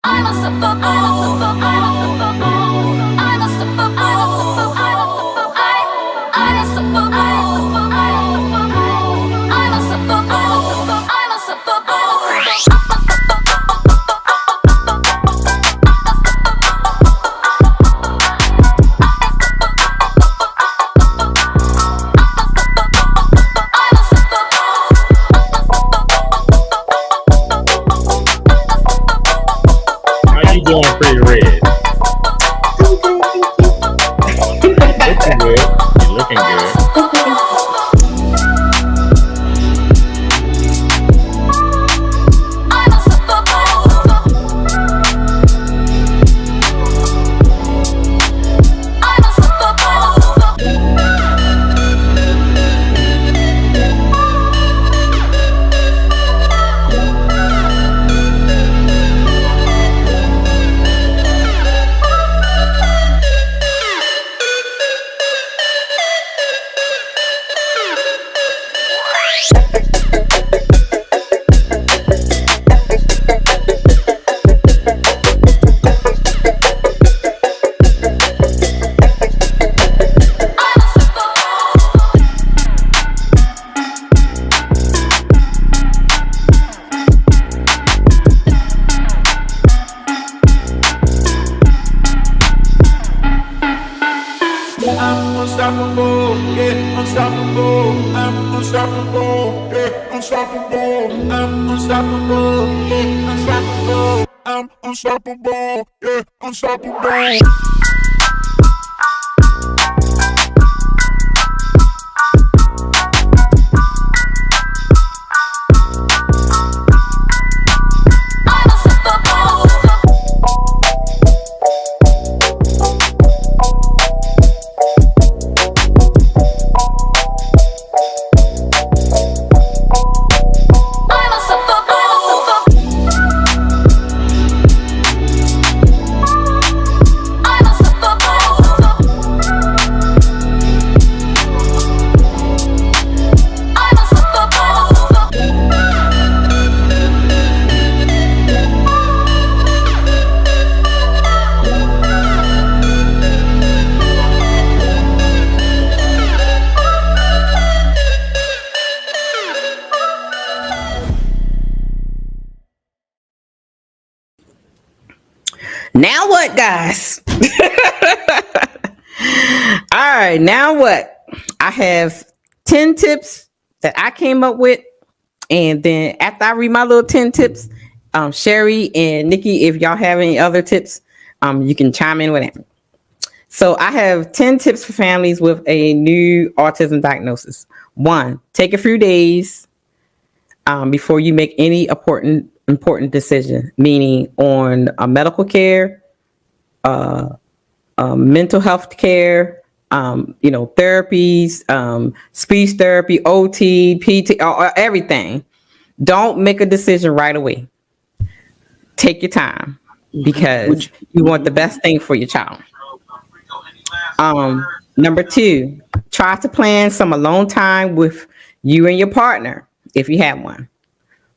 I'm unstoppable. I'm unstoppable. I'm unstoppable. I'm unstoppable. I'm unstoppable. How you doing, Pretty Red? Looking good. You're looking good. I'm unstoppable, yeah, unstoppable. I'm unstoppable, yeah, unstoppable. I'm unstoppable, yeah, unstoppable. I'm unstoppable, yeah, unstoppable. Now what, guys? All right, now what? I have 10 tips that I came up with. And then after I read my little 10 tips, Sherry and Nikki, if y'all have any other tips, you can chime in with it. So I have 10 tips for families with a new autism diagnosis. 1, take a few days before you make any important decision, meaning on medical care, mental health care, therapies, speech therapy, OT, PT, everything. Don't make a decision right away. Take your time because you want the best thing for your child. Number 2, try to plan some alone time with you and your partner if you have one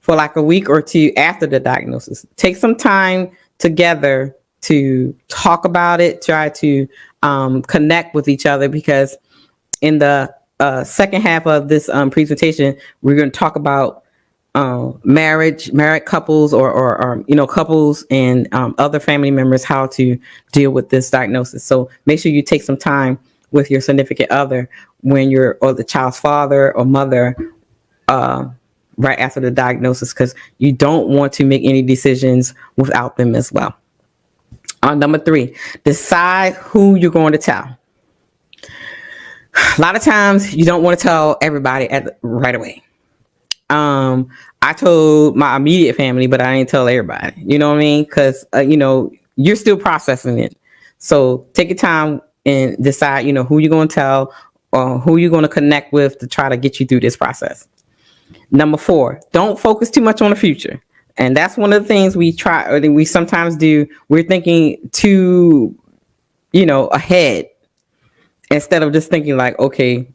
for like a week or 2 after the diagnosis. Take some time together to talk about it, try to connect with each other, because in the second half of this presentation, we're going to talk about married couples or couples and other family members, how to deal with this diagnosis. So make sure you take some time with your significant other when you're, or the child's father or mother, right after the diagnosis, because you don't want to make any decisions without them as well. Number 3, decide who you're going to tell. A lot of times you don't want to tell everybody right away. I told my immediate family, but I didn't tell everybody. You know what I mean? Because you're still processing it. So take your time and decide, who you're going to tell or who you're going to connect with to try to get you through this process. Number 4, don't focus too much on the future. And that's one of the things we try, or we sometimes do. We're thinking too, ahead, instead of just thinking like, okay,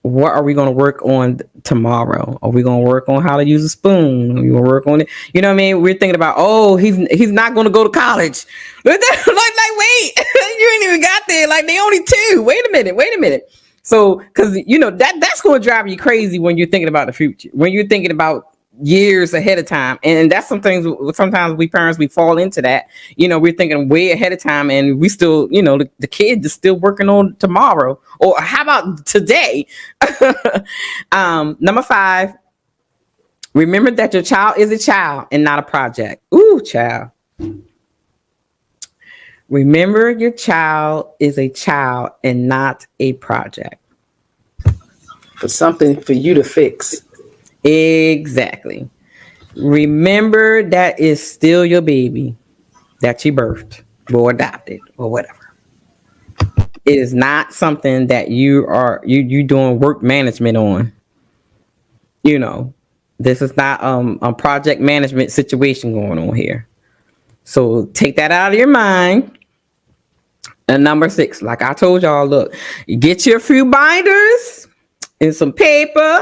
what are we going to work on tomorrow? Are we going to work on how to use a spoon? Are we going to work on it? You know what I mean? We're thinking about, oh, he's not going to go to college. Like, wait, you ain't even got there. Like, they only 2. Wait a minute. So, because, you know, that's going to drive you crazy when you're thinking about the future, when you're thinking about years ahead of time. And that's sometimes we parents, we fall into that. You know, we're thinking way ahead of time, and we still, you know, the kid is still working on tomorrow, or how about today? Number 5, remember that your child is a child and not a project. Ooh, child. Remember your child is a child and not a project. For something for you to fix. Exactly. Remember that is still your baby that you birthed or adopted or whatever. It is not something that you doing work management on. You know, this is not a project management situation going on here. So take that out of your mind. And number 6, like I told y'all, look, get you a few binders and some paper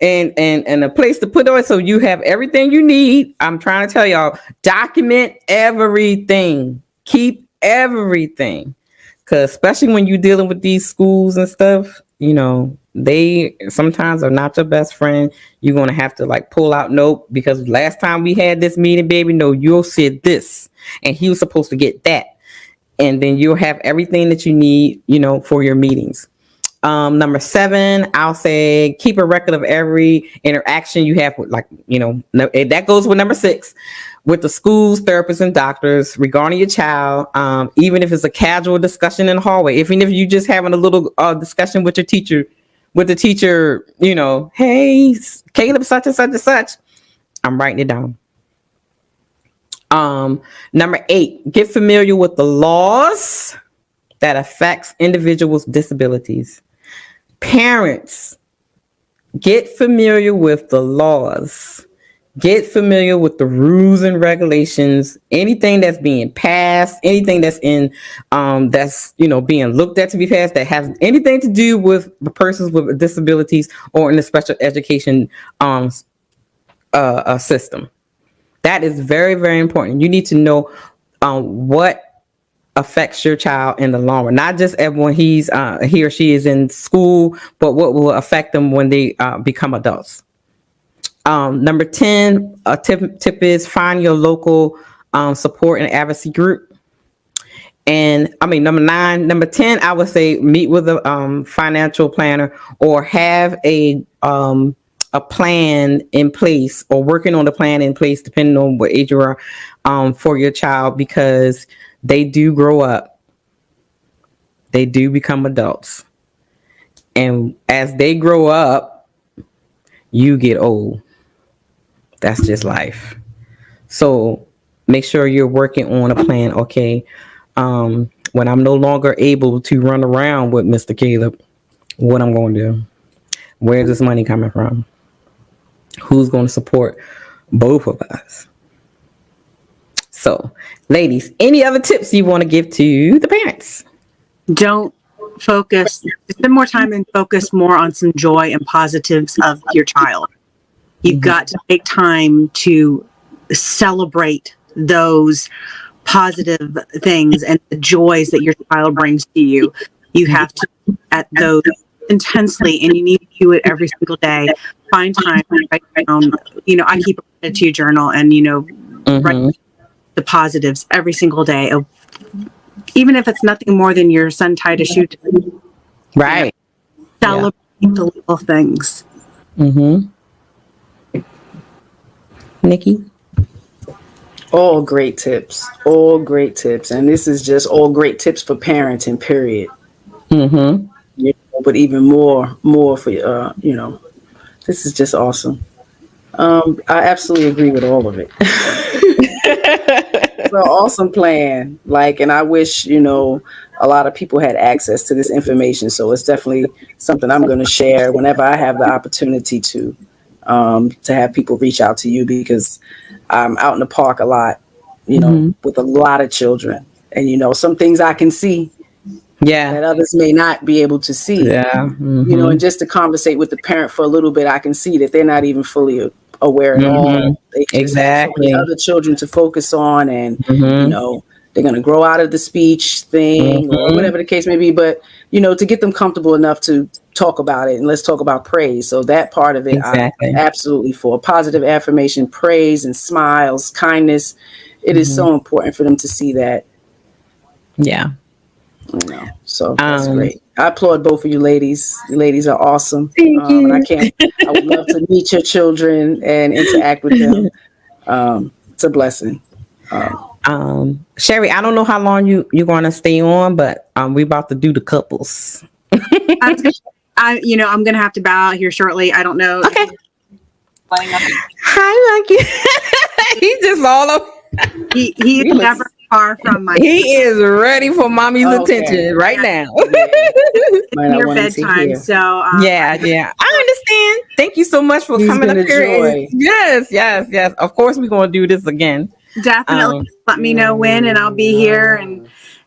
and a place to put it so you have everything you need. I'm trying to tell y'all, document everything. Keep everything. Because especially when you're dealing with these schools and stuff, you know, they sometimes are not your best friend. You're going to have to like pull out, nope, because last time we had this meeting, baby, no, you said this and he was supposed to get that. And then you'll have everything that you need, you know, for your meetings. Number 7, I'll say keep a record of every interaction you have with, like, you know, that goes with number 6, with the schools, therapists, and doctors regarding your child. Even if it's a casual discussion in the hallway, even if you just having a little discussion with your teacher, you know, hey, Caleb, such and such and such. I'm writing it down. Number 8, get familiar with the laws that affects individuals with disabilities. Parents, get familiar with the laws. Get familiar with the rules and regulations, anything that's being passed, anything that's in, that's, you know, being looked at to be passed that has anything to do with the persons with disabilities or in the special education system. That is very, very important. You need to know what affects your child in the long run, not just when he or she is in school, but what will affect them when they become adults. Number 10, a tip is find your local support and advocacy group. And number 10, I would say meet with a financial planner or have a plan in place or working on the plan in place, depending on what age you are, for your child, because they do grow up. They do become adults. And as they grow up, you get old. That's just life. So make sure you're working on a plan. Okay. When I'm no longer able to run around with Mr. Caleb, what I'm going to do? Where's this money coming from? Who's going to support both of us? So, ladies, any other tips you want to give to the parents? Don't focus, spend more time and focus more on some joy and positives of your child. You've got to take time to celebrate those positive things and the joys that your child brings to you. You have to look at those intensely, and you need to do it every single day. Find time to write down, you know, I keep a gratitude journal and, you know, write the positives every single day of, even if it's nothing more than your son tied a shoe to. Right. Celebrate the little things. Nikki? All great tips. And this is just all great tips for parenting, period. You know, but even more for, you know, this is just awesome. I absolutely agree with all of it. It's an awesome plan. Like, and I wish, you know, a lot of people had access to this information. So it's definitely something I'm going to share whenever I have the opportunity to have people reach out to you, because I'm out in the park a lot, you know, with a lot of children. And, you know, some things I can see Yeah. that others may not be able to see. Yeah. You know, and just to conversate with the parent for a little bit, I can see that they're not even fully aware at all. They just have so many other children to focus on, and you know, they're going to grow out of the speech thing or whatever the case may be. But you know, to get them comfortable enough to talk about it, and let's talk about praise. So that part of it, I'm absolutely for. Positive affirmation, praise, and smiles, kindness. It is so important for them to see that. Yeah. You know, so that's great. I applaud both of you ladies. You ladies are awesome. Thank you. And I would love to meet your children and interact with them. It's a blessing. Sherry, I don't know how long you're going to stay on, but we about to do the couples. I'm going to have to bow out here shortly. I don't know. Okay. Hi, Lucky. He's just all up. He is never far from my. He is ready for mommy's attention right now. Near bedtime, so yeah. I understand. Thank you so much for coming up here. Yes. Of course, we're going to do this again. Definitely. Let me know when, and I'll be here.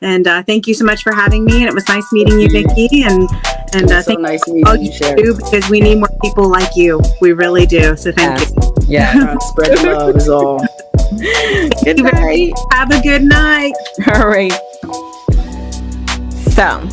And thank you so much for having me. And it was nice meeting you, Vicki. And thank nice you all you do, because we need more people like you. We really do. So thank you. Yeah. Spread love is all. Good night. Have a good night. All right. So